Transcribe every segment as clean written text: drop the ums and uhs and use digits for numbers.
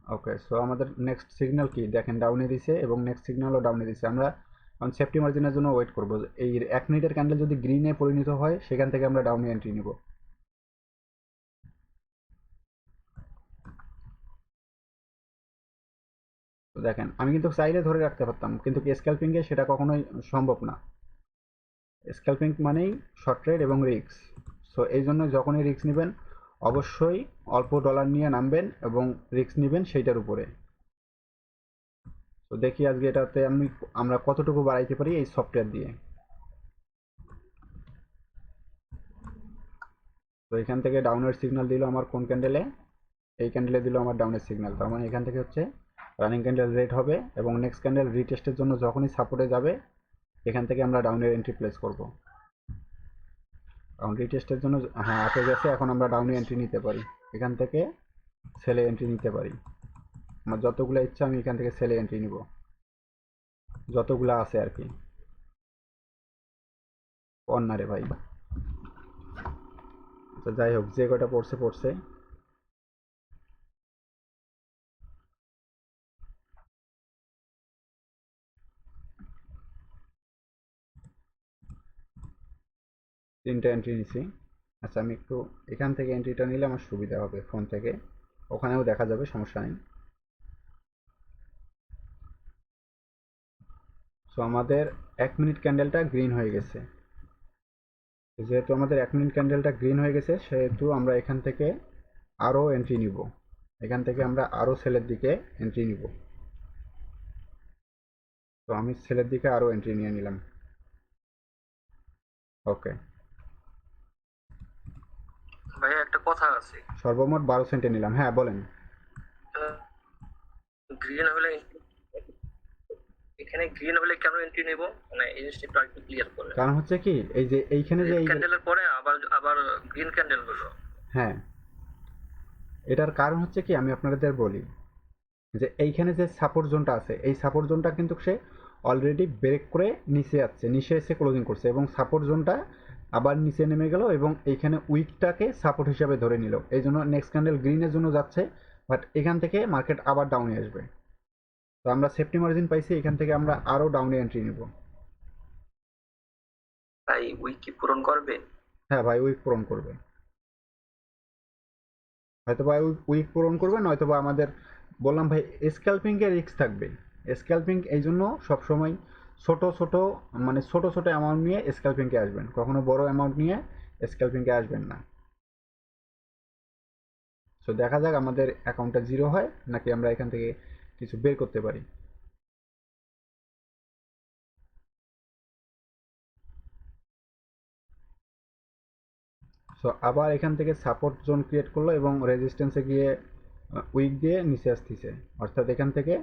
ওকে, so আমাদের next signal কি দেখেন, ডাউনে দিছে এবং নেক্সট সিগন্যালও ডাউনে দিছে। আমরা কারণ সেফটি মার্জিনের জন্য ওয়েট করবো, এই 1 মিনিটের ক্যান্ডেল যদি গ্রিনে পরিণত হয় সেখান থেকে আমরা ডাউনে এন্ট্রি নিব। তো দেখেন আমি কিন্তু চাইলে ধরে রাখতে পারতাম, কিন্তু স্ক্যালপিংয়ে সেটা কখনোই সম্ভব না। স্ক্যালপিং মানেই শর্ট ট্রেড এবং রিস্ক। সো এই জন্য যখনই রিস্ক নেবেন অবশ্যই অল্প ডলার নিয়ে নামবেন এবং রিস্ক নেবেন সেইটার উপরে। তো দেখি আজকে এটাতে আমরা কতটুকু বাড়াইতে পারি এই সফটওয়্যার দিয়ে। তো এখান থেকে ডাউনের সিগন্যাল দিল আমার কোন ক্যান্ডেলে, এই ক্যান্ডেলে দিল আমার ডাউনের সিগন্যাল। তার মানে এখান থেকে হচ্ছে রানিং ক্যান্ডেল রেড হবে এবং নেক্সট ক্যান্ডেল রিটেস্টের জন্য যখনই সাপোর্টে যাবে এখান থেকে আমরা ডাউনের এন্ট্রি প্লেস করব। কারণ রিটেস্টের জন্য হ্যাঁ আপে গেছে, এখন আমরা ডাউনে এন্ট্রি নিতে পারি, এখান থেকে সেলে এন্ট্রি নিতে পারি। আমার যতগুলো ইচ্ছা আমি এখান থেকে সেলে এন্ট্রি নিব, যতগুলো আছে আর কি। অন্যারে ভাই, তো যাই হোক যে কটা পড়ছে পড়ছে। তিনটা এন্ট্রি নিছি। আচ্ছা আমি একটু এখান থেকে এন্ট্রিটা নিলে আমার সুবিধা হবে, ফোন থেকে ওখানেও দেখা যাবে, সমস্যা নেই। সো আমাদের 1 মিনিট ক্যান্ডেলটা গ্রিন হয়ে গেছে। যেহেতু আমাদের 1 মিনিট ক্যান্ডেলটা গ্রিন হয়ে গেছে সেহেতু আমরা এখান থেকে আরও এন্ট্রি নিব, এখান থেকে আমরা আরও সেলের দিকে এন্ট্রি নিব। তো আমি সেলের দিকে আরও এন্ট্রি নিয়ে নিলাম। ওকে, ভাই একটা কথা আছে, সর্বমোট 12 সেন্টে নিলাম। হ্যাঁ বলেন। গ্রিন হলে এখানে গ্রিন হলে কেন এন্ট্রি নেব, মানে এই জিনিসটা একটু আরেকটু ক্লিয়ার করে। কারণ হচ্ছে কি এই যে এইখানে যে রেড এই যে ক্যান্ডেলের পরে আবার আবার গ্রিন ক্যান্ডেল হলো। হ্যাঁ, এটার কারণ হচ্ছে কি আমি আপনাদের বলি, যে এইখানে যে সাপোর্ট জোনটা আছে এই সাপোর্ট জোনটা কিন্তু সে অলরেডি ব্রেক করে নিচে যাচ্ছে, নিচে এসে ক্লোজিং করছে এবং সাপোর্ট জোনটা আবার নিচে নেমে গেল এবং এইখানে উইকটাকে সাপোর্ট হিসাবে ধরে নিল, এই জন্য নেক্সট ক্যান্ডেল গ্রিনের জন্য যাচ্ছে। বাট এখান থেকে মার্কেট আবার ডাউনে আসবে। তো আমরা সেফটি মার্জিন পাইছি, এখান থেকে আমরা আরও ডাউনে এন্ট্রি নিব। তাই উইক কি পূরণ করবে? হ্যাঁ ভাই, উইক পূরণ করবে, হয়তো বা উইক পূরণ করবে, নয়তো বা আমাদের বললাম ভাই স্ক্যালপিংয়ে রিস্ক থাকবে। স্ক্যালপিং এই জন্য সবসময় ছোট ছোট মানে ছোট ছোট অ্যামাউন্ট নিয়ে স্ক্যালপিংয়ে আসবেন, কখনো বড় অ্যামাউন্ট নিয়ে স্ক্যালপিংয়ে আসবেন না। সো দেখা যাক আমাদের অ্যাকাউন্টটা জিরো হয় নাকি আমরা এখান থেকে কিছু বের করতে পারি। সো আবার এখান থেকে সাপোর্ট জোন ক্রিয়েট করলো এবং রেজিস্ট্যান্সে গিয়ে উইক দিয়ে নিচে আসতেছে, অর্থাৎ এখান থেকে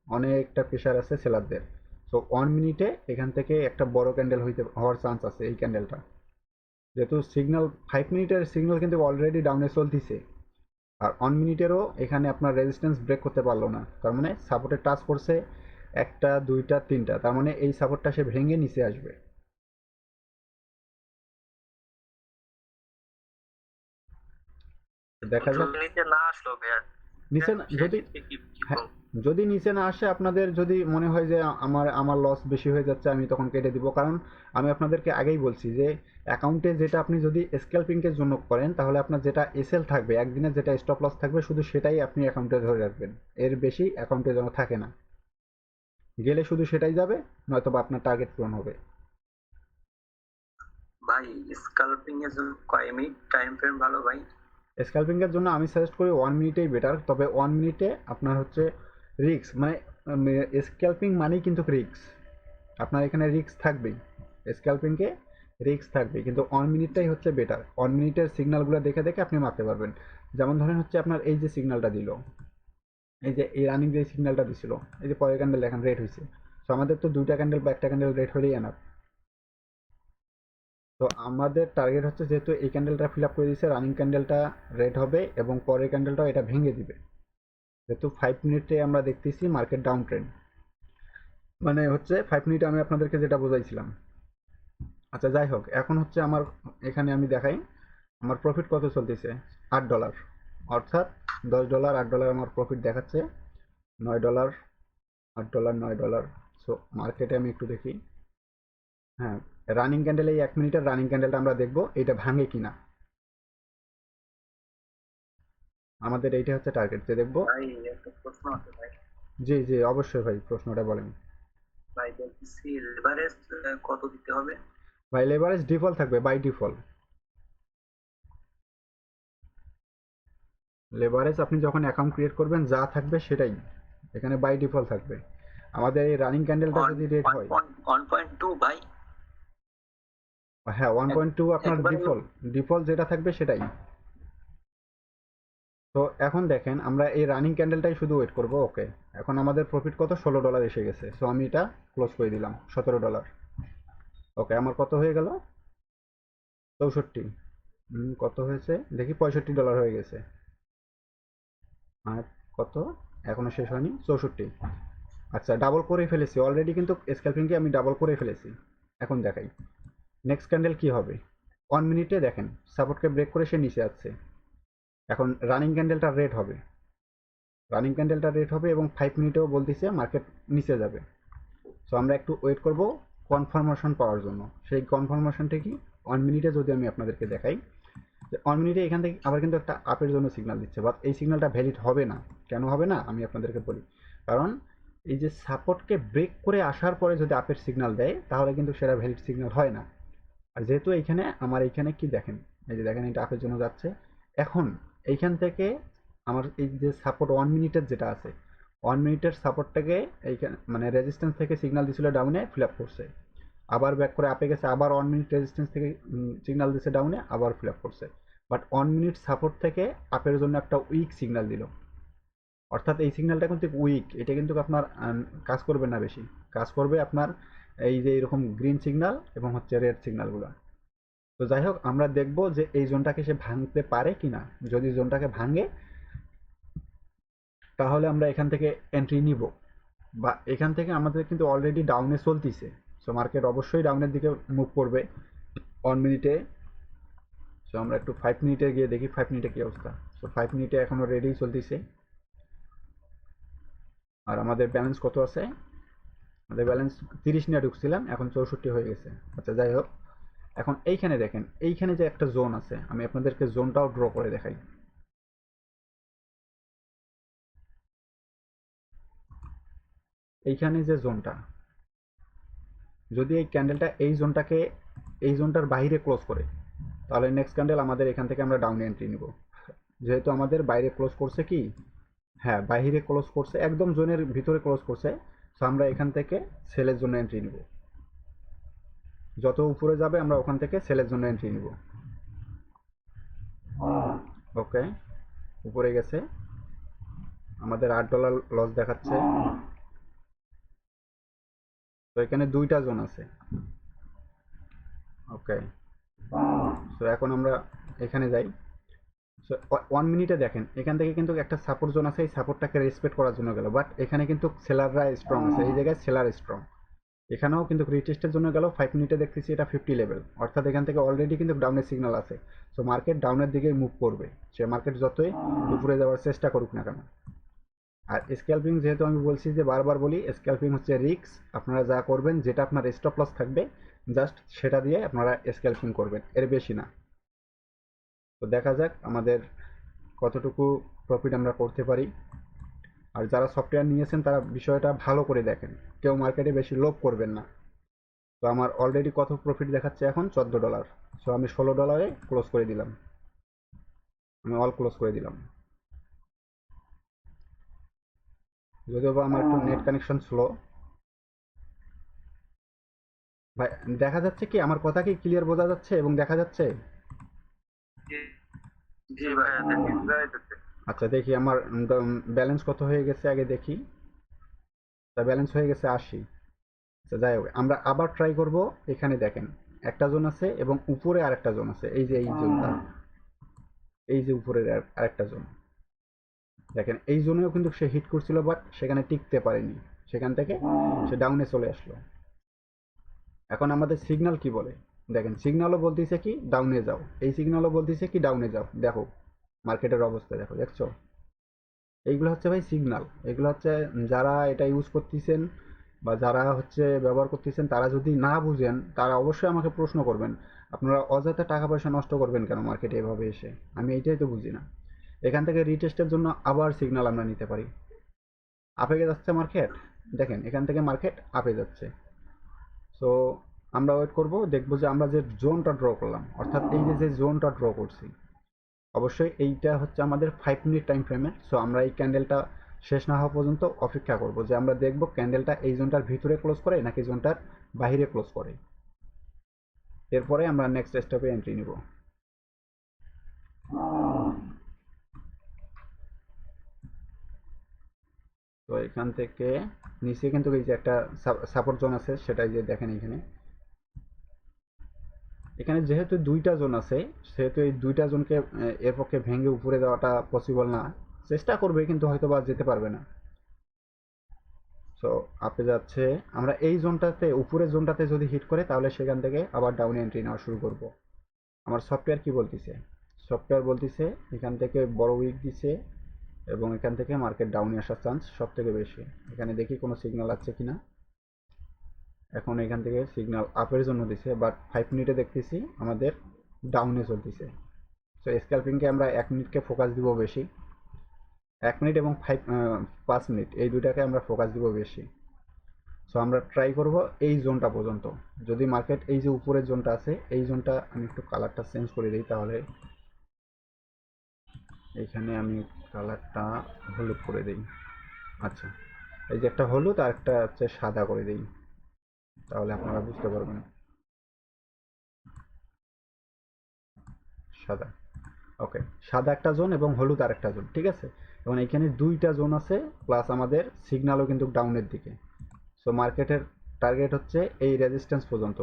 অনেকটা প্রেশার আছে সেলারদের। সো 1 মিনিটে এখান থেকে একটা বড় ক্যান্ডেল হওয়ার চান্স আছে এই ক্যান্ডেলটা, যেহেতু সিগন্যাল 5 মিনিটের সিগন্যাল কিন্তু অলরেডি ডাউনে চলতেছে। আর 1 মিনিটেরও এখানে আপনার রেজিস্ট্যান্স ব্রেক করতে পারলো না, তার মানে সাপোর্টে টাচ করছে একটা দুইটা তিনটা, তার মানে এই সাপোর্টটা সে ভেঙে নিচে আসবে। দেখা যাক। যদি নিচে না আসলো ভাইয়া, নিচে যদি সেক্ষেত্রে কি কি হ্যাঁ, করবো? যদি নিচে না আসে আপনাদের যদি মনে হয় যে আমার আমার লস বেশি হয়ে যাচ্ছে আমি তখন কেটে দিব। কারণ আমি আপনাদেরকে আগেই বলছি যে অ্যাকাউন্টে যেটা আপনি যদি স্ক্যালপিংয়ের জন্য করেন তাহলে আপনার যেটা এসএল থাকবে একদিনের, যেটা স্টপ লস থাকবে শুধু সেটাই আপনি অ্যাকাউন্টে ধরে রাখবেন, এর বেশি অ্যাকাউন্টে যেন থাকে না, গেলে শুধু সেটাই যাবে, নয়তো বা আপনার টার্গেট পূরণ হবে। ভাই স্কাল্পিং এর জন্য কয় মিনিট টাইম ফ্রেম ভালো ভাই? স্ক্যালপিংয়ের জন্য আমি সাজেস্ট করি 1 মিনিটেই বেটার, তবে 1 মিনিটে আপনার হচ্ছে রিস্ক মানে স্ক্যালপিং মানেই কিন্তু রিস্ক, আপনার এখানে রিস্ক থাকবেই, স্ক্যালপিংয়ে রিস্ক থাকবে, কিন্তু 1 মিনিটটাই হচ্ছে বেটার। 1 মিনিটের সিগন্যালগুলো দেখে দেখে আপনি মারতে পারবেন। যেমন ধরেন হচ্ছে আপনার এই যে সিগন্যালটা দিল, এই যে এই রানিং যে সিগন্যালটা দিছিল, এই যে পরের ক্যান্ডেল এখন রেড হয়েছে। তো আমাদের তো দুইটা ক্যান্ডেল বা একটা ক্যান্ডেল রেড হলেই এনাফ। তো আমাদের টার্গেট হচ্ছে যেহেতু এই ক্যান্ডেলটা ফিল আপ করে দিয়েছে, রানিং ক্যান্ডেলটা রেড হবে এবং পরের ক্যান্ডেলটাও এটা ভেঙে দিবে। যেহেতু 5 মিনিটে আমরা দেখতেছি মার্কেট ডাউন ট্রেন্ড, মানে হচ্ছে 5 মিনিটে আমি আপনাদেরকে যেটা বোঝাইছিলাম। আচ্ছা যাই হোক, এখন হচ্ছে আমার এখানে আমি দেখাই আমার প্রফিট কত চলতেছে, $8, অর্থাৎ $10, $8 আমার প্রফিট দেখাচ্ছে, $9, $8, $9। সো মার্কেটে আমি একটু দেখি। হ্যাঁ, রানিং ক্যান্ডেল, এই 1 মিনিটের রানিং ক্যান্ডেলটা আমরা দেখবো এটা ভাঙে কিনা। আমাদের এইটা হচ্ছে টার্গেট, যে দেখবো। ভাই একটা প্রশ্ন আছে ভাই। জি জি, অবশ্যই ভাই, প্রশ্নটা বলেন। ভাই বলতেছি লেভারেজ কত দিতে হবে? ভাই লেভারেজ ডিফল্ট থাকবে, বাই ডিফল্ট। লেভারেজ আপনি যখন অ্যাকাউন্ট ক্রিয়েট করবেন যা থাকবে সেটাই এখানে বাই ডিফল্ট থাকবে। আমাদের এই রানিং ক্যান্ডেলটা যদি রেড হয়, 1.2 ভাই। হ্যাঁ 1.2 আপনার একবারে ডিফল্ট, ডিফল্ট যেটা থাকবে সেটাই। তো এখন দেখেন আমরা এই রানিং ক্যান্ডেলটাই শুধু ওয়েট করব। ওকে, এখন আমাদের প্রফিট কত, $16 এসে গেছে। সো আমি এটা ক্লোজ করে দিলাম, $17। ওকে, আমার কত হয়ে গেল, 64। কত হয়েছে দেখি, $65 হয়ে গেছে। আর কত, এখনো শেষ হয়নি, 64। আচ্ছা, ডাবল করে ফেলেছি অলরেডি, কিন্তু স্ক্যালপিংকে আমি ডাবল করে ফেলেছি। এখন দেখাই নেক্সট ক্যান্ডেল কি হবে। 1 মিনিটে দেখেন সাপোর্টকে ব্রেক করে সে নিচে আসছে। এখন রানিং ক্যান্ডেলটা রেড হবে, রানিং ক্যান্ডেলটা রেড হবে এবং 5 মিনিটেও বলতেছে মার্কেট নিচে যাবে। সো আমরা একটু ওয়েট করব কনফার্মেশন পাওয়ার জন্য। সেই কনফার্মেশনটা কি, 1 মিনিটে যদি আমি আপনাদেরকে দেখাই, যে 1 মিনিটে এখান থেকে আবার কিন্তু একটা আপের জন্য সিগন্যাল দিচ্ছে, বাট এই সিগন্যালটা ভ্যালিড হবে না। কেন হবে না আমি আপনাদেরকে বলি। কারণ এই যে সাপোর্টকে ব্রেক করে আসার পরে যদি আপের সিগন্যাল দেয় তাহলে কিন্তু সেটা ভ্যালিড সিগন্যাল হয় না। আর যেহেতু এইখানে আমার এইখানে কি দেখেন, এই যে দেখেন এটা আপের জন্য যাচ্ছে। এখন এইখান থেকে আমার এই যে সাপোর্ট 1 মিনিটের যেটা আছে, 1 মিনিটের সাপোর্টটাকে এইখানে মানে রেজিস্ট্যান্স থেকে সিগন্যাল দিছিল ডাউনে, ফিল আপ করছে। আবার ব্যাক করে আপে গেছে, আবার 1 মিনিট রেজিস্ট্যান্স থেকে সিগন্যাল দিচ্ছে ডাউনে, আবার ফিল আপ করছে। বাট 1 মিনিট সাপোর্ট থেকে আপের জন্য একটা উইক সিগন্যাল দিল। অর্থাৎ এই সিগন্যালটা কিন্তু উইক, এটা কিন্তু আপনার কাজ করবে না বেশি। কাজ করবে আপনার এই যে এরকম গ্রিন সিগন্যাল এবং হচ্ছে রেড সিগন্যালগুলো। তো যাই হোক, আমরা দেখব যে এই জোনটাকে সে ভাঙতে পারে কিনা। যদি জোনটাকে ভাঙে তাহলে আমরা এখান থেকে এন্ট্রি নিব, বা এখান থেকে আমাদের কিন্তু অলরেডি ডাউনে চলতিছে। সো মার্কেট অবশ্যই ডাউনের দিকে মুভ করবে 1 মিনিটে। সো আমরা একটু 5 মিনিটে গিয়ে দেখি 5 মিনিটে কি অবস্থা। সো 5 মিনিটে এখনো রেডি চলতেছে। আর আমাদের ব্যালেন্স কত আছে, আমাদের ব্যালেন্স 30 নিয়ে ঢুকছিলাম, এখন 64 হয়ে গেছে। আচ্ছা যাই হোক, এখন এইখানে দেখেন, এইখানে যে একটা জোন আছে, আমি আপনাদেরকে জোনটাও ড্র করে দেখাই। এইখানে যে জোনটা, যদি এই ক্যান্ডেলটা এই জোনটাকে, এই জোনটার বাইরে ক্লোজ করে, তাহলে নেক্সট ক্যান্ডেল আমাদের এখান থেকে আমরা ডাউনে এন্ট্রি নিব। যেহেতু আমাদের বাইরে ক্লোজ করছে কি, হ্যাঁ বাইরে ক্লোজ করছে, একদম জোনের ভিতরে ক্লোজ করছে। সো আমরা এখান থেকে সেলের জন্য এন্ট্রি নিব। যত উপরে যাবে আমরা ওখান থেকে সেলের জন্য এন্ট্রি নিব। ওকে, উপরে গেছে, আমাদের $8 লস দেখাচ্ছে। তো এখানে দুইটা জোন আছে। ওকে, তো এখন আমরা এখানে যাই। সো 1 মিনিটে দেখেন এখান থেকে কিন্তু একটা সাপোর্ট জোন আছে, এই সাপোর্টটাকে রেসপেক্ট করার জন্য গেল, বাট এখানে কিন্তু সেলাররা স্ট্রং আছে, এই জায়গায় সেলার স্ট্রং। এখানেও কিন্তু রিটেস্টের জন্য গেল, 5 মিনিটে দেখতেছি এটা 50 লেভেল, অর্থাৎ এখান থেকে অলরেডি কিন্তু ডাউনের সিগন্যাল আছে। সো মার্কেট ডাউনের দিকে মুভ করবে, সে মার্কেট যতই উপরে যাওয়ার চেষ্টা করুক না কেন। আর স্ক্যালপিং যেহেতু আমি বলছি, যে বারবার বলি, স্ক্যালপিং হচ্ছে রিস্ক। আপনারা যা করবেন, যেটা আপনার স্টপ লস থাকবে জাস্ট সেটা দিয়ে আপনারা স্ক্যালপিং করবেন, এর বেশি না। তো দেখা যাক আমাদের কতটুকু প্রফিট আমরা করতে পারি। আর যারা সফটওয়্যার নিয়েছেন তারা বিষয়টা ভালো করে দেখেন, কেউ মার্কেটে বেশি লোভ করবেন না। তো আমার অলরেডি কত প্রফিট দেখাচ্ছে এখন, $14। সো আমি $16 ক্লোজ করে দিলাম, আমি অল ক্লোজ করে দিলাম। যদিও বা আমার একটু নেট কানেকশন স্লো। ভাই দেখা যাচ্ছে কি, আমার কথা কি ক্লিয়ার বোঝা যাচ্ছে এবং দেখা যাচ্ছে? জি ভাইয়া দেখেন। আচ্ছা দেখি আমার ব্যালেন্স কত হয়ে গেছে আগে দেখি। তা ব্যালেন্স হয়ে গেছে 80। আচ্ছা যাই হোক, আমরা আবার ট্রাই করব। এখানে দেখেন একটা জোন আছে এবং উপরে আরেকটা জোন আছে, এই যে এই জোনটা, এই যে উপরের আরেকটা জোন। দেখেন এই জোনেও কিন্তু সে হিট করছিল, বাট সেখানে টিকতে পারেনি, সেখান থেকে সে ডাউনে চলে আসলো। এখন আমাদের সিগন্যাল কি বলে দেখেন, সিগন্যালও বলতেছে কি ডাউনে যাও, এই সিগন্যালও বলতেছে কি ডাউনে যাও। দেখো মার্কেটের অবস্থা দেখো, দেখছো? এইগুলো হচ্ছে ভাই সিগন্যাল। এগুলো হচ্ছে যারা এটা ইউজ করতেছেন বা যারা হচ্ছে ব্যবহার করতেছেন তারা যদি না বুঝেন তারা অবশ্যই আমাকে প্রশ্ন করবেন, আপনারা অযথা টাকা পয়সা নষ্ট করবেন কেন মার্কেটে এভাবে এসে? আমি এইটাই তো বুঝি না। এখান থেকে রিটেস্টের জন্য আবার সিগন্যাল আমরা নিতে পারি। আপে যাচ্ছে মার্কেট, দেখেন এখান থেকে মার্কেট আপে যাচ্ছে। সো আমরা ওয়েট করব, দেখবো যে আমরা যে জোনটা ড্র করলাম, অর্থাৎ এই যে যে জোনটা ড্র করছি, অবশ্যই এইটা হচ্ছে আমাদের 5 মিনিট টাইম ফ্রেমের। সো আমরা এই ক্যান্ডেলটা শেষ না হওয়া পর্যন্ত অপেক্ষা করব, যে আমরা দেখব ক্যান্ডেলটা এই জোনটার ভিতরে ক্লোজ করে নাকি জোনটার বাইরে ক্লোজ করে। এরপরে আমরা নেক্সট স্টেপে এন্ট্রি নিব। তো এখান থেকে নিচে কিন্তু এই যে একটা সাপোর্ট জোন আছে, সেটাই যে দেখেন এখানে। এখানে যেহেতু দুইটা জোন আছে, সেহেতু এই দুইটা জোনকে এর পক্ষে ভেঙে উপরে যাওয়াটা পসিবল না। চেষ্টা করবে কিন্তু হয়তো বা যেতে পারবে না। সো আপে যাচ্ছে, আমরা এই জোনটাতে উপরের জোনটাতে যদি হিট করে তাহলে সেখান থেকে আবার ডাউন এন্ট্রি নেওয়া শুরু করব। আমার সফটওয়্যার কি বলতেছে? সফটওয়্যার বলতেছে এখান থেকে বড় উইক দিছে এবং এখান থেকে মার্কেট ডাউনে আসার চান্স সব থেকে বেশি। এখানে দেখি কোনো সিগন্যাল আছে কিনা। এখন এখান থেকে সিগন্যাল আপের জন্য দিছে, বাট 5 মিনিটে দেখতেছি আমাদের ডাউনে চলতেছে। সো স্ক্যাল্পিংকে আমরা 1 মিনিটকে ফোকাস দিব বেশি। 1 মিনিট এবং 5 মিনিট এই দুইটাকে আমরা ফোকাস দিব বেশি। সো আমরা ট্রাই করব এই জোনটা পর্যন্ত। যদি মার্কেট এই যে উপরের জোনটা আছে, এই জোনটা আমি একটু কালারটা চেঞ্জ করে দিই, তাহলে এখানে আমি কালারটা হলুদ করে দিই। আচ্ছা, এই যে একটা হলুদ আর একটা হচ্ছে সাদা করে দিই, তাহলে আপনারা বুঝতে পারবেন। সাদা, ওকে। সাদা একটা জোন এবং হলুদ আর একটা জোন, ঠিক আছে। এবং এখানে দুইটা জোন আছে, প্লাস আমাদের সিগন্যালও কিন্তু ডাউনের দিকে। সো মার্কেটের টার্গেট হচ্ছে এই রেজিস্ট্যান্স পর্যন্ত।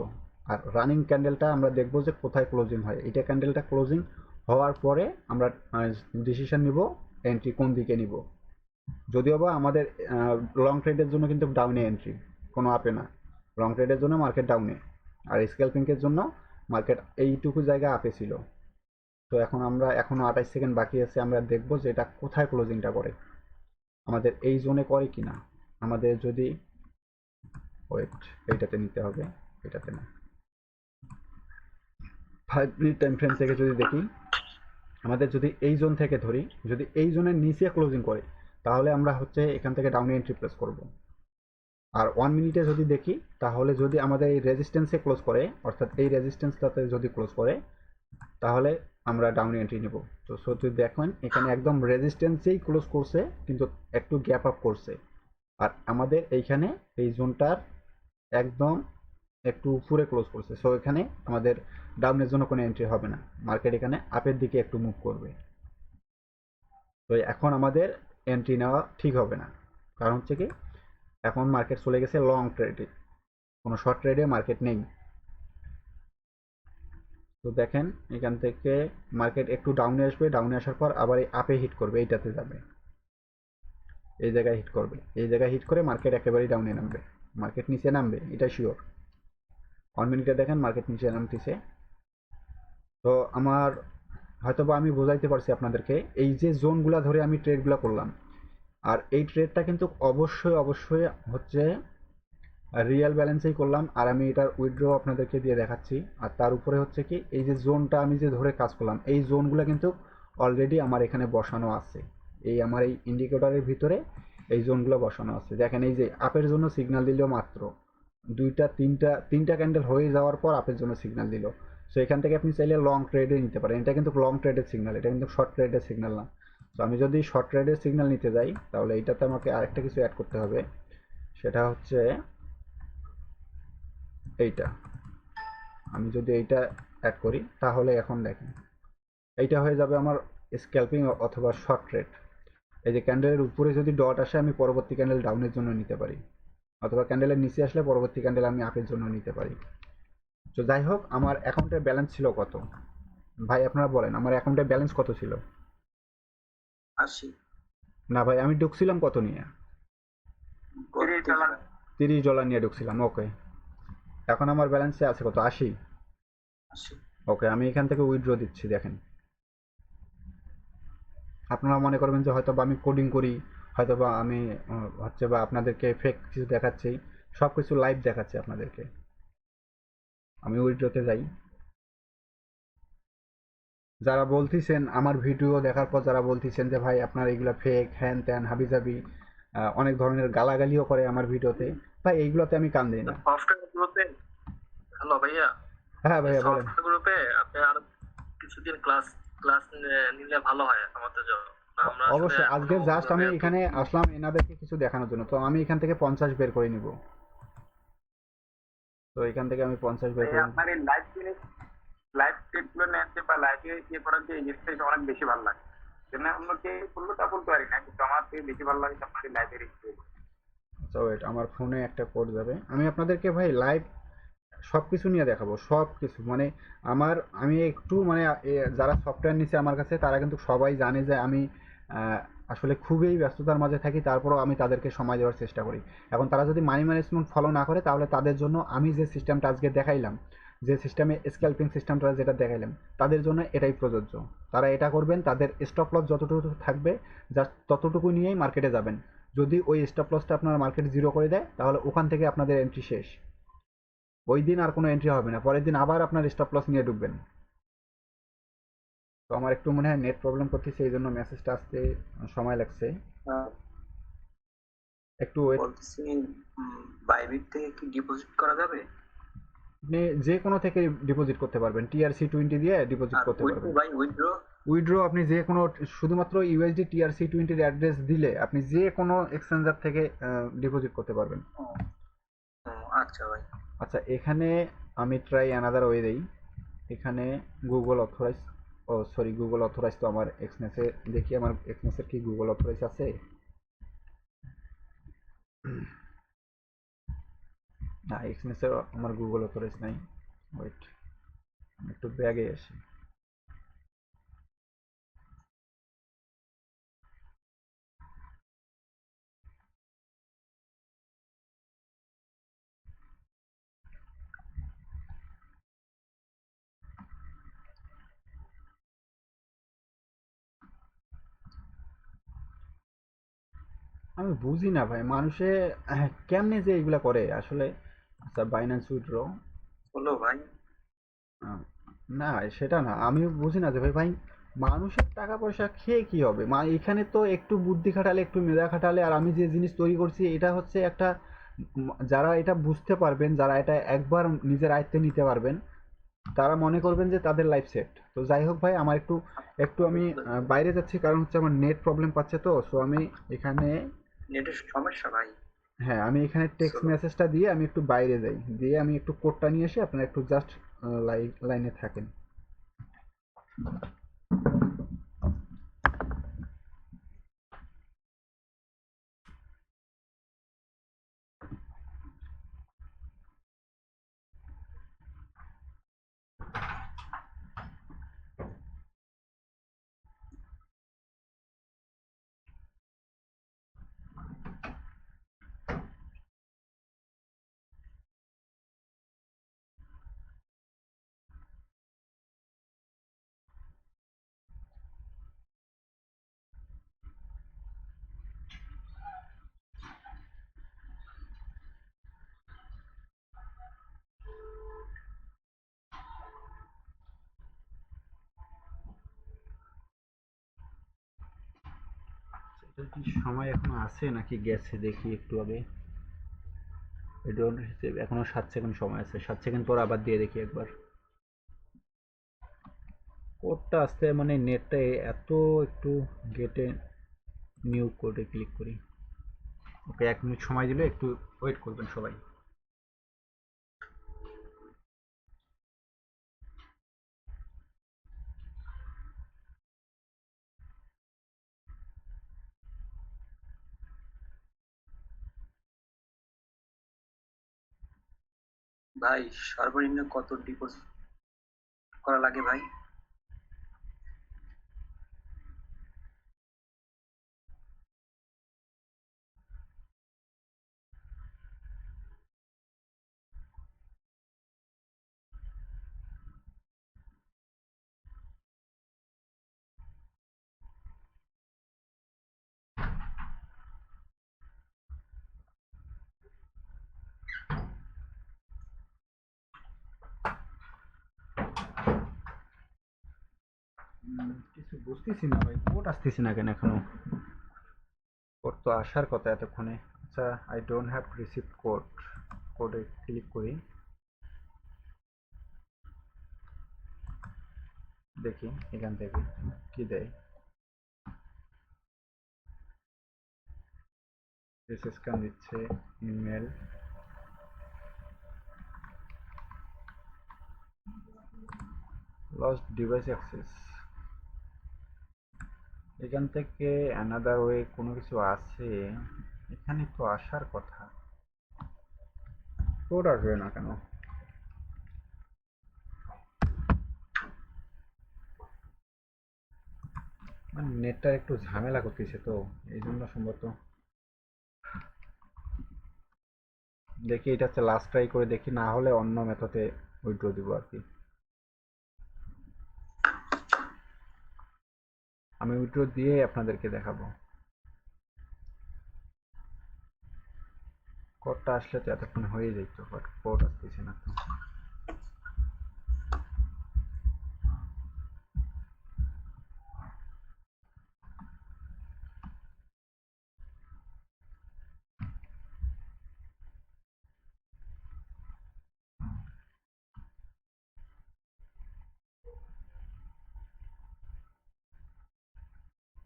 আর রানিং ক্যান্ডেলটা আমরা দেখবো যে কোথায় ক্লোজিং হয়। এটা ক্যান্ডেলটা ক্লোজিং হওয়ার পরে আমরা ডিসিশন নিব এন্ট্রি কোন দিকে নিব। যদিও বা আমাদের লং ট্রেডের জন্য কিন্তু ডাউনে এন্ট্রি, কোনো আপে না। লং ট্রেডের জন্য মার্কেট ডাউনে, আর স্ক্যালপিংয়ের জন্য মার্কেট এইটুকু জায়গা আপে ছিল। তো এখন আমরা এখনো 28 সেকেন্ড বাকি আছে, আমরা দেখবো যে এটা কোথায় ক্লোজিংটা করে, আমাদের এই জোনে করে কিনা। আমাদের যদি ওয়েট, এইটাতে নিতে হবে, এটাতে না। 5 মিনিট টাইম ফ্রেম থেকে যদি দেখি, আমাদের যদি এই জোন থেকে ধরি, যদি এই জোনের নিচে ক্লোজিং করে তাহলে আমরা হচ্ছে এখান থেকে ডাউনে এন্ট্রি প্লেস করব। আর 1 মিনিটে যদি দেখি, তাহলে যদি আমাদের এই রেজিস্ট্যান্সে ক্লোজ করে, অর্থাৎ এই রেজিস্ট্যান্সটাতে যদি ক্লোজ করে, তাহলে আমরা ডাউন এন্ট্রি নিব। তো সো যদি দেখেন এখানে একদম রেজিস্ট্যান্সেই ক্লোজ করছে, কিন্তু একটু গ্যাপ আপ করছে। আর আমাদের এইখানে এই জোনটার একদম একটু উপরে ক্লোজ করছে। সো এখানে আমাদের ডাউনের জন্য কোনো এন্ট্রি হবে না, মার্কেট এখানে আপের দিকে একটু মুভ করবে। তো এখন আমাদের এন্ট্রি নেওয়া ঠিক হবে না, কারণ হচ্ছে কি এখন মার্কেট চলে গেছে লং ট্রেডে, কোনো শর্ট ট্রেডে মার্কেট নেই। তো দেখেন এখান থেকে মার্কেট একটু ডাউনে আসবে, ডাউনে আসার পর আবার এই আপে হিট করবে, এইটাতে যাবে, এই জায়গায় হিট করবে, এই জায়গায় হিট করে মার্কেট একেবারেই ডাউনে নামবে। মার্কেট নিচে নামবে এটা শিওর। 1 মিনিটে দেখেন মার্কেট নিচে নামতেছে। তো আমার হয়তোবা আমি বোঝাইতে পারছি আপনাদেরকে, এই যে জোনগুলা ধরে আমি ট্রেডগুলো করলাম, আর এই ট্রেডটা কিন্তু অবশ্যই অবশ্যই হচ্ছে রিয়েল ব্যালেন্সেই করলাম, আর আমি এটার উইথড্র আপনাদেরকে দিয়ে দেখাচ্ছি। আর তার উপরে হচ্ছে কি এই যে জোনটা আমি যে ধরে কাজ করলাম, এই জোনগুলো কিন্তু অলরেডি আমার এখানে বসানো আছে। এই আমার এই ইন্ডিকেটরের ভিতরে এই জোনগুলো বসানো আছে। দেখেন এই যে আপের জন্য সিগন্যাল দিল মাত্র দুইটা তিনটা ক্যান্ডেল হয়ে যাওয়ার পর আপের জন্য সিগন্যাল দিল। সো এখান থেকে আপনি চাইলে লং ট্রেডে নিতে পারেন, এটা কিন্তু লং ট্রেডের সিগন্যাল, এটা কিন্তু শর্ট ট্রেডের সিগন্যাল না। তো আমি যদি শর্ট ট্রেডের সিগন্যাল নিতে যাই, তাহলে এইটাতে আমাকে আরেকটা কিছু অ্যাড করতে হবে, সেটা হচ্ছে এইটা। আমি যদি এইটা অ্যাড করি তাহলে এখন দেখেন এইটা হয়ে যাবে আমার স্ক্যাল্পিং অথবা শর্ট ট্রেড। এই যে ক্যান্ডেলের উপরে যদি ডট আসে আমি পরবর্তী ক্যান্ডেল ডাউনের জন্য নিতে পারি, অথবা ক্যান্ডেলের নিচে আসলে পরবর্তী ক্যান্ডেল আমি আপের জন্য নিতে পারি। তো যাই হোক, আমার অ্যাকাউন্টের ব্যালেন্স ছিল কত ভাই আপনারা বলেন, আমার অ্যাকাউন্টের ব্যালেন্স কত ছিল? 80। না ভাই, আমি ঢুকছিলাম কত নিয়ে? $30। $30 নিয়ে ঢুকছিলাম, ওকে। এখন আমার ব্যালেন্সে আছে কত? 80। 80। ওকে, আমি এখান থেকে উইথড্র দিচ্ছি, দেখেন আপনারা মনে করবেন যে হয়তো বা আমি কোডিং করি, হয়তো বা আমি হচ্ছে বা আপনাদেরকে ফেক কিছু দেখাচ্ছি, সব কিছু লাইভ দেখাচ্ছি আপনাদেরকে। আমি উইড্রোতে যাই। যারা বলতেছেন আমার ভিডিও দেখার পর, যারা বলতেছেন যে ভাই আপনার এগুলো ফেক, হ্যান ত্যান হাবিজাবি, অনেক ধরনের গালাগালিও করে আমার ভিডিওতে, ভাই এইগুলোতে আমি কান দিই না। সফটওয়্যার গ্রুপে, হ্যালো ভাইয়া, হ্যাঁ ভাইয়া বলেন। সফটওয়্যার গ্রুপে আপনি আর কিছুদিন ক্লাস ক্লাস নিলে ভালো হয় আমাদের জন্য। আমরা আসলে অবশ্যই এখনো আজকে জাস্ট ওইভাবে আমি এত এখানে আসলাম এনাদেরকে কিছু দেখানোর জন্য, তো আমি এখান থেকে 50 বের করে নিব। তো এখান থেকে আমি 50 বের এই করে নিব। আপনার এই লাইভ জিনিস, লাইভ ক্লিপগুলো নেওয়াতে বা লাইভে ইয়ে করার যে এই জিনিসটা অনেক বেশি ভালো লাগে। যেন অন্য কে করলো তা বলতে পারি না, কিন্তু আমার থেকে বেশি ভালো লাগে আপনার এই লাইভের এক্সপিরিয়েন্স। আচ্ছা ওয়েট, আমার ফোনে একটা কোড যাবে, আমি আপনাদেরকে ভাই লাইভ সব কিছু নিয়ে দেখাবো, সব কিছু মানে আমি একটু মানে যারা সফটওয়্যার নিচ্ছে আমার কাছে তারা কিন্তু সবাই জানে যে আমি আহ, আসলে খুবই ব্যস্ততার মাঝে থাকি, তারপরেও আমি তাদেরকে সময় দেওয়ার চেষ্টা করি। এখন তারা যদি মানি ম্যানেজমেন্ট ফলো না করে, তাহলে তাদের জন্য আমি যে সিস্টেমটা আজকে দেখাইলাম, যে সিস্টেমে স্ক্যাল্পিং সিস্টেমটা যেটা দেখাইলাম, তাদের জন্য এটাই প্রযোজ্য। তারা এটা করবেন, তাদের স্টপ লস যতটুকু থাকবে জাস্ট ততটুকু নিয়েই মার্কেটে যাবেন। যদি ওই স্টপ লসটা আপনার মার্কেট জিরো করে দেয়, তাহলে ওখান থেকে আপনাদের এন্ট্রি শেষ। ওই দিন আর কোনো এন্ট্রি হবে না, পরের দিন আবার আপনার স্টপ লস নিয়ে ঢুকবেন। তো আমার একটু মনে হয় নেট প্রবলেম করতেছে, এই জন্য মেসেজটা আসতে সময় লাগছে। একটু ওয়েট। বলতেছি বাইবিট থেকে কি ডিপোজিট করা যাবে? আপনি যে কোনো থেকে ডিপোজিট করতে পারবেন, TRC20 দিয়ে ডিপোজিট আর করতে উইথড্র পারবেন। ভাই, উইথড্র? উইথড্র আপনি যে কোনো, শুধুমাত্র ইউএসডি TRC20 অ্যাড্রেস দিলে আপনি যে কোনো এক্সচেঞ্জার থেকে ডিপোজিট করতে পারবেন। ও, ও, আচ্ছা ভাই। আচ্ছা এখানে আমি ট্রাই অ্যানাদার ওয়ে দেই। এখানে গুগল অথরাইজ, ও সরি, গুগল অথরাইজ তো আমার এক্সনেসে, দেখি আমার এক্সনেসের কি গুগল অথরাইজ আছে। না, এক্সনেসের আমার গুগল অথরাইজ নাই। ওয়েট, একটু ব্যাগে আসি। আমি বুঝি না ভাই, মানুষে কেমনে যে এগুলা করে আসলে। আচ্ছা বাইন্যান্স উইথড্র, হলো ভাই। না সেটা না, আমি বুঝি না যে ভাই ভাই মানুষের টাকা পয়সা খেয়ে কি হবে, এখানে তো একটু বুদ্ধি খাটালে, একটু মেধা খাটালে, আর আমি যে জিনিস তৈরি করছি এটা হচ্ছে একটা, যারা এটা বুঝতে পারবেন, যারা এটা একবার নিজের আয়ত্তে নিতে পারবেন, তারা মনে করবেন যে তাদের লাইফ সেট। তো যাই হোক ভাই, আমার একটু একটু আমি বাইরে যাচ্ছি, কারণ হচ্ছে আমার নেট প্রবলেম পাচ্ছে, তো সো আমি এখানে, নেটের সমস্যা ভাই। হ্যাঁ আমি এখানে টেক্সট চলো। মেসেজটা দিয়ে আমি একটু বাইরে যাই, দিয়ে আমি একটু কোডটা নিয়ে এসে আপনারা একটু জাস্ট লাইনে থাকেন। এটা কি সময় এখনো আছে নাকি গেছে দেখি একটু আগে। এখনো 7 সেকেন্ড সময় আছে, 7 সেকেন্ড পর আবার দিয়ে দেখি একবার। কোডটা আসতে মানে নেটটা এত একটু, গেটে নিউ কোডে ক্লিক করি। ওকে 1 মিনিট সময় দিলে একটু ওয়েট করবেন সবাই। ভাই সর্বনিম্ন কত ডিপোজিট করা লাগে ভাই? কিছু বুঝতেছি না ভাই, কোড আসতেছি না কেন এখনো? কোড তো আসার কথা এতক্ষণে। আচ্ছা, I don't have receive code. কোডে ক্লিক করি, দেখি এখান থেকে কি দেয়। এস স্ক্যান দিচ্ছে, ইমেল, লস্ট ডিভাইস অ্যাক্সেস। এখান থেকে অ্যানাদার ওয়ে কোনো কিছু আছে, এখানে তো আসার কথা। কোড আসবে না কেন? মানে নেটটা একটু ঝামেলা করতেছে তো, এই জন্য সম্ভবত। দেখি, এটা হচ্ছে লাস্ট ট্রাই করে দেখি, না হলে অন্য মেথডে উইথড্র দিব আর কি। আমি উইথড্র দিয়ে আপনাদেরকে দেখাবো। কোডটা আসলে তো এতক্ষণ হয়ে যেত, বাট কোড আসতেছে না তো।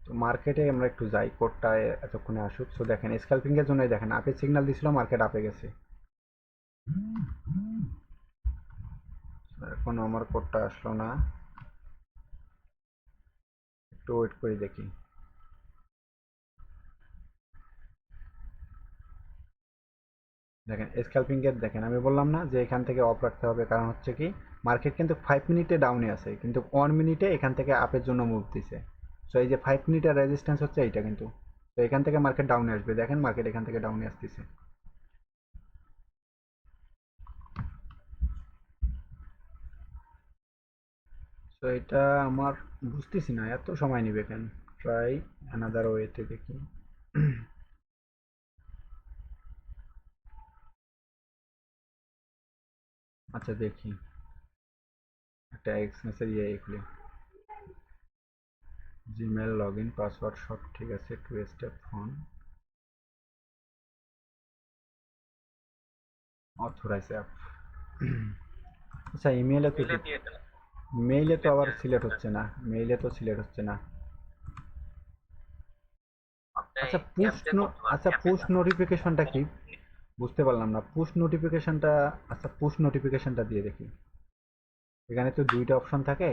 তো মার্কেটে আমরা একটু যাই, কোডটা এতক্ষণে আসুক। সো দেখেন, স্ক্যালপিং এর জন্যই দেখেন আপে সিগন্যাল দিছিল, মার্কেট আপে গেছে। এখনো আমার কোডটা আসলো না, একটু ওয়েট করে দেখি। দেখেন স্ক্যালপিং এর, দেখেন আমি বললাম না যে এখান থেকে অফ রাখতে হবে, কারণ হচ্ছে কি মার্কেট কিন্তু 5 মিনিটে ডাউনে আছে, কিন্তু 1 মিনিটে এখান থেকে আপের জন্য মুভ দিছে। সো এই যে 5 মিনিটের রেজিস্ট্যান্স হচ্ছে এইটা কিন্তু। তো এখান থেকে মার্কেট ডাউনে আসবে, দেখেন মার্কেট এখান থেকে ডাউনে আসতেছে। তো এটা আমার বুঝতেছি না এত সময় নিবে কেন। ট্রাই অ্যানাদার ওয়েতে দেখি। আচ্ছা দেখি, একটা এক্সএমএস এর খুলি। জিমেল লগ ইন পাসওয়ার্ড সব ঠিক আছে, 2 স্টেপ ফোন, অথরাইজ অ্যাপ। আচ্ছা ইমেইলে তো মিলে দিয়ে দেন। মেইলে তো মিলে আবার দিয়ে সিলেক্ট হচ্ছে না, মেইলে তো সিলেক্ট হচ্ছে না। আপনি আচ্ছা অ্যাপ দিয়ে করতে পারেন, আচ্ছা অ্যাপে পুশ যান। নোটিফিকেশনটা কি? বুঝতে পারলাম না পুশ নোটিফিকেশনটা। আচ্ছা পুশ নোটিফিকেশনটা দিয়ে দেখি। এখানে তো দুইটা অপশন থাকে।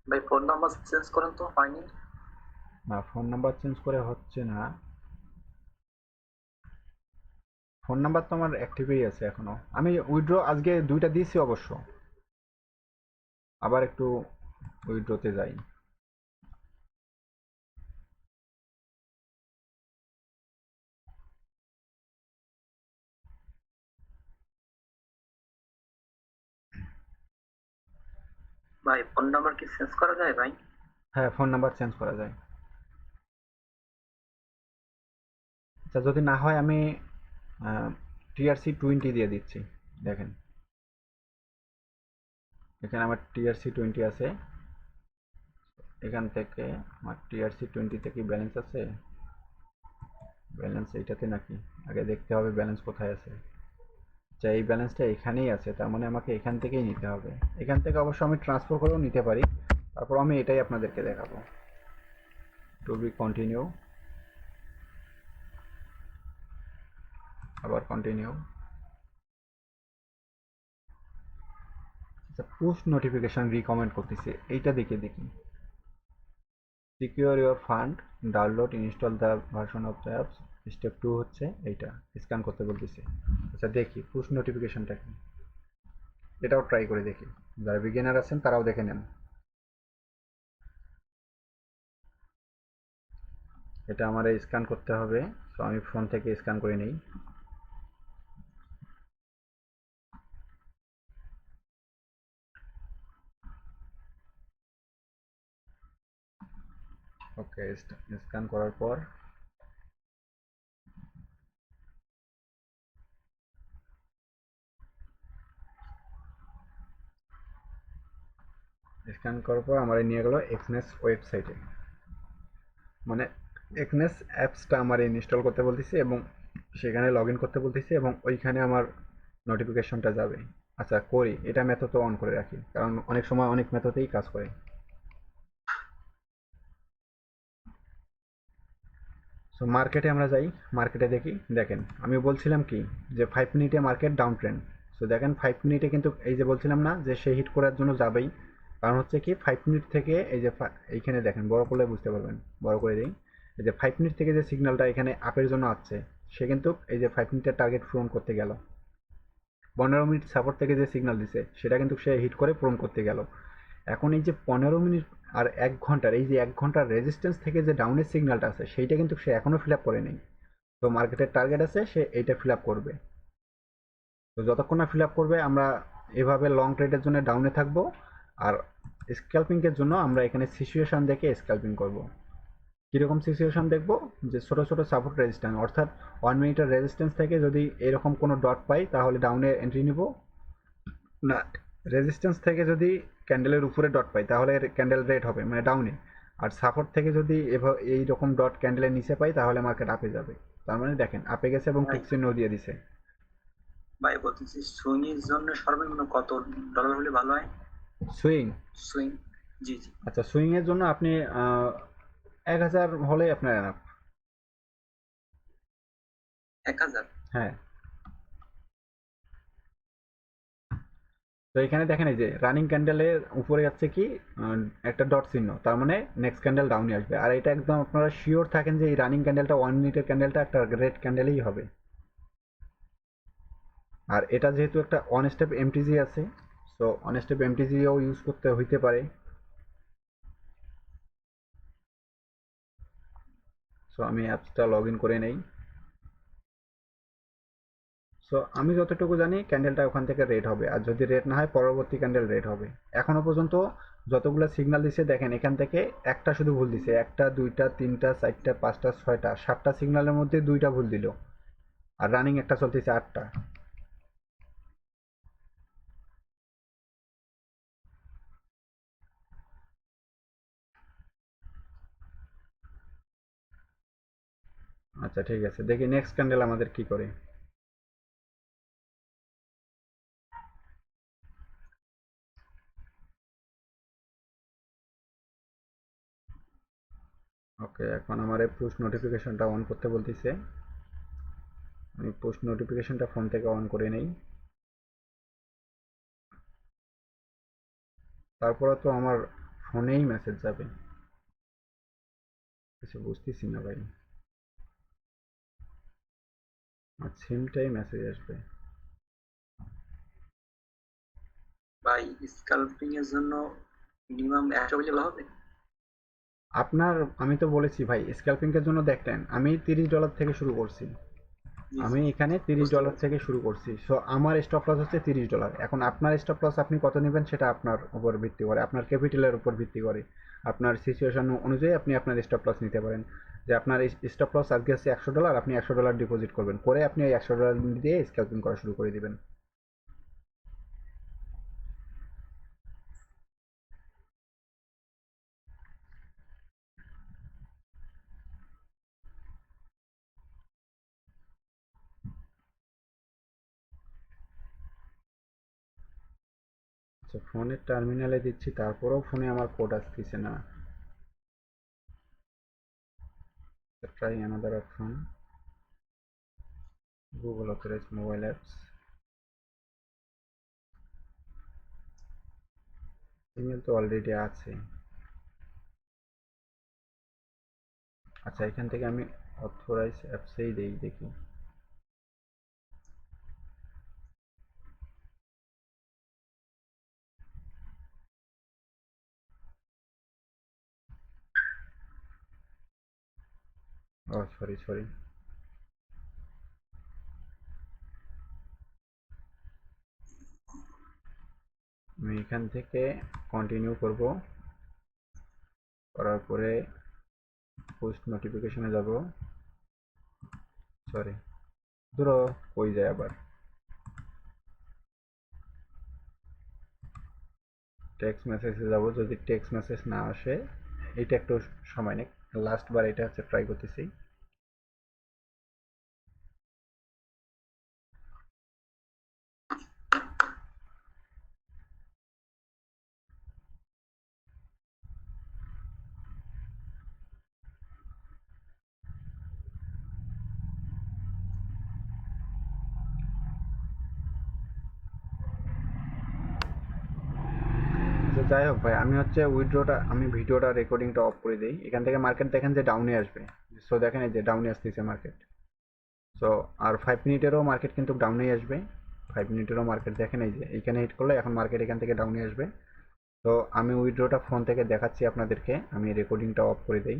ভাই ফোন নাম্বার চেঞ্জ করেন তো, হয়নি। না, ফোন নাম্বার চেঞ্জ করে হচ্ছে না। ফোন নাম্বার তো আমার অ্যাক্টিভই আছে এখনো। আমি উইথড্র আজকে দুইটা দিয়েছি অবশ্য। আবার একটু উইথড্রতে যাই। ভাই ফোন নাম্বার কি চেঞ্জ করা যায় ভাই? হ্যাঁ, ফোন নাম্বার চেঞ্জ করা যায়। আচ্ছা যদি না হয় আমি TRC20 দিয়ে দিচ্ছি। দেখেন এখানে আমার TRC20 আছে। এখান থেকে আমার TRC20 কি ব্যালেন্স আছে? ব্যালেন্স এইটাতে নাকি? আগে দেখতে হবে ব্যালেন্স কোথায় আছে। আচ্ছা এই ব্যালেন্সটা এখানেই আছে, তার মানে আমাকে এখান থেকেই নিতে হবে। এখান থেকে অবশ্য আমি ট্রান্সফার করেও নিতে পারি, তারপর আমি এটাই আপনাদেরকে দেখাবো। টু বি কন্টিনিউ, আবার কন্টিনিউ। আচ্ছা পুশ নোটিফিকেশন রিকমেন্ড করতেছে, এইটা দেখে দেখি। Secure your fund, download install the version of the apps. Step 2 হচ্ছে এইটা, স্ক্যান করতে বলতেছে। আচ্ছা দেখি পুশ নোটিফিকেশনটা কি, এটাও ট্রাই করে দেখি। যারা বিগিনার আছেন তারাও দেখে নেন। এটা আমার স্ক্যান করতে হবে, তো আমি ফোন থেকে স্ক্যান করে নিই। ওকে, স্ক্যান করার পর স্ক্যান করার পর আমার নিয়ে গেলো এক্সনেস ওয়েবসাইটে, মানে এক্সনেস অ্যাপসটা আমার ইনস্টল করতে বলতেছি এবং সেখানে লগ ইন করতে বলতেছি এবং ওইখানে আমার নোটিফিকেশনটা যাবে। আচ্ছা করি, এটা মেথড অন করে রাখি কারণ অনেক সময় অনেক মেথডেই কাজ করে। সো মার্কেটে আমরা যাই, মার্কেটে দেখি, দেখেন আমি বলছিলাম কি যে 5 মিনিটে মার্কেট ডাউন ট্রেন্ড। সো দেখেন 5 মিনিটে কিন্তু এই যে বলছিলাম না যে সে হিট করার জন্য যাবেই, কারণ হচ্ছে কি 5 মিনিট থেকে এই যে এইখানে দেখেন বড় করলে বুঝতে পারবেন, বড় করে দিই, এই যে 5 মিনিট থেকে যে সিগন্যালটা এখানে আপের জন্য আসছে, সে কিন্তু এই যে 5 মিনিটের টার্গেট পূরণ করতে গেল। 15 মিনিট সাপোর্ট থেকে যে সিগন্যাল দিছে সেটা কিন্তু সে হিট করে পূরণ করতে গেল। এখন এই যে 15 মিনিট আর 1 ঘন্টার, এই যে 1 ঘন্টার রেজিস্ট্যান্স থেকে যে ডাউনের সিগন্যালটা আছে সেইটা কিন্তু সে এখনো ফিল আপ করে নেই। তো মার্কেটের টার্গেট আছে সে এইটা ফিল আপ করবে। তো যতক্ষণ না ফিল আপ করবে আমরা এভাবে লং ট্রেডের জন্য ডাউনে থাকবো, আর স্ক্যাল্পিংয়ের জন্য আমরা এখানে সিচুয়েশন দেখে স্ক্যাল্পিং করব। কীরকম সিচুয়েশন দেখবো, যে ছোট ছোট সাপোর্ট রেজিস্ট্যান্স অর্থাৎ 1 মিনিটের রেজিস্ট্যান্স থেকে যদি এরকম কোনো ডট পাই তাহলে ডাউনে এন্ট্রি নিব, না রেজিস্ট্যান্স থেকে যদি ক্যান্ডেলের উপরে ডট পাই তাহলে ক্যান্ডেল রেড হবে মানে ডাউনে, আর সাপোর্ট থেকে যদি এই রকম ডট ক্যান্ডেলের নিচে পাই তাহলে মার্কেট আপে যাবে। তার মানে দেখেন আপে গেছে এবং ভাই টিক চিহ্ন দিয়ে দিছে। ভাই বলতেছি সুইং এর জন্য সর্বনিম্ন কত ডলার হলে ভালো হয়? সুইং, সুইং, জি জি। আচ্ছা সুইং এর জন্য আপনি 1000 হলে আপনার এনাফ। 1000? হ্যাঁ, তো এখানে দেখেন এই যে রানিং ক্যান্ডেলের উপরে যাচ্ছে কি একটা ডট চিহ্ন, তার মানে নেক্সট ক্যান্ডেল ডাউনে আসবে, আর এটা একদম আপনারা শিওর থাকেন যে এই রানিং ক্যান্ডেলটা 1 মিনিটের ক্যান্ডেলটা একটা রেড ক্যান্ডেলই হবে। আর এটা যেহেতু একটা অন স্টেপ এমটিজি আছে, সো অন স্টেপ এমটিজিও ইউজ করতে হইতে পারে। সো আমি অ্যাপসটা লগ ইন করে নেই। সো আমি যতটুকু জানি ক্যান্ডেলটা ওখান থেকে রেড হবে, আর যদি রেড না হয় পরবর্তী ক্যান্ডেল রেড হবে। এখনো পর্যন্ত যতগুলো সিগন্যাল দিছে দেখেন এখান থেকে একটা শুধু ভুল দিছে, একটা দুইটা তিনটা চারটা পাঁচটা ছয়টা সাতটা সিগন্যালের মধ্যে দুইটা ভুল দিল, আর রানিং একটা চলতেছে 8টা। আচ্ছা ঠিক আছে, দেখি নেক্সট ক্যান্ডেল আমাদের কি করে। ওকে, এখন আমার পুশ নোটিফিকেশনটা অন করতে বলতেছে, আমি পুশ নোটিফিকেশনটা ফোন থেকে অন করে নেই। তারপরে তো আমার ফোনেই মেসেজ যাবে, কিছু বুঝতেছি না ভাই, আমার সিমটাই মেসেজ আসবে। ভাই স্কাল্পিং এর জন্য মিনিমাম 100 হলে ভালো হবে? আপনার, আমি তো বলেছি ভাই স্ক্যাল্পিংয়ের জন্য দেখলেন আমি $30 থেকে শুরু করছি, জি জি, আমি এখানে তিরিশ বুঝতে ডলার পারছি। থেকে শুরু করছি। সো আমার স্টপ লস হচ্ছে $30। এখন আপনার স্টপ লস আপনি কত নেবেন সেটা আপনার উপর ভিত্তি করে, আপনার ক্যাপিটালের উপর ভিত্তি করে, আপনার সিচুয়েশন অনুযায়ী আপনি আপনার স্টপ লস নিতে পারেন। যে আপনার স্টপ লস আজকে আছে $100, আপনি $100 ডিপোজিট করবেন, করে আপনি ওই $100 দিয়ে স্ক্যাল্পিং করা শুরু করে দিবেন। আচ্ছা ফোনের টার্মিনালে দিচ্ছি তারপরেও ফোনে আমার কোড আসতেছে না। Try another option, Google authorize mobile apps, email তো অলরেডি আছে। আচ্ছা এখান থেকে আমি অথরাইজ অ্যাপসেই দেই দেখি। ও সরি সরি, আমি এখান থেকে কন্টিনিউ করব, করার পরে পোস্ট নোটিফিকেশনে যাব, সরি ধরো কই যায় আবার, টেক্সট মেসেজে যাব, যদি টেক্সট মেসেজ না আসে এটা একটু সময় নেই, লাস্ট বার এটা হচ্ছে ট্রাই করতেছি। তো যাই হোক ভাই, আমি হচ্ছে আমি ভিডিওটা রেকর্ডিংটা অফ করে দিই। এখান থেকে মার্কেট দেখেন যে ডাউনে আসবে। সো দেখেন এই যে ডাউনে আসতেছে মার্কেট। সো আর 5 মিনিটেরও মার্কেট কিন্তু ডাউনেই আসবে। 5 মিনিটেরও মার্কেট দেখেন এই যে এইখানে হিট করলে এখন মার্কেট এখান থেকে ডাউনে আসবে। তো আমি উইথড্রটা ফোন থেকে দেখাচ্ছি আপনাদেরকে, আমি রেকর্ডিংটা অফ করে দিই।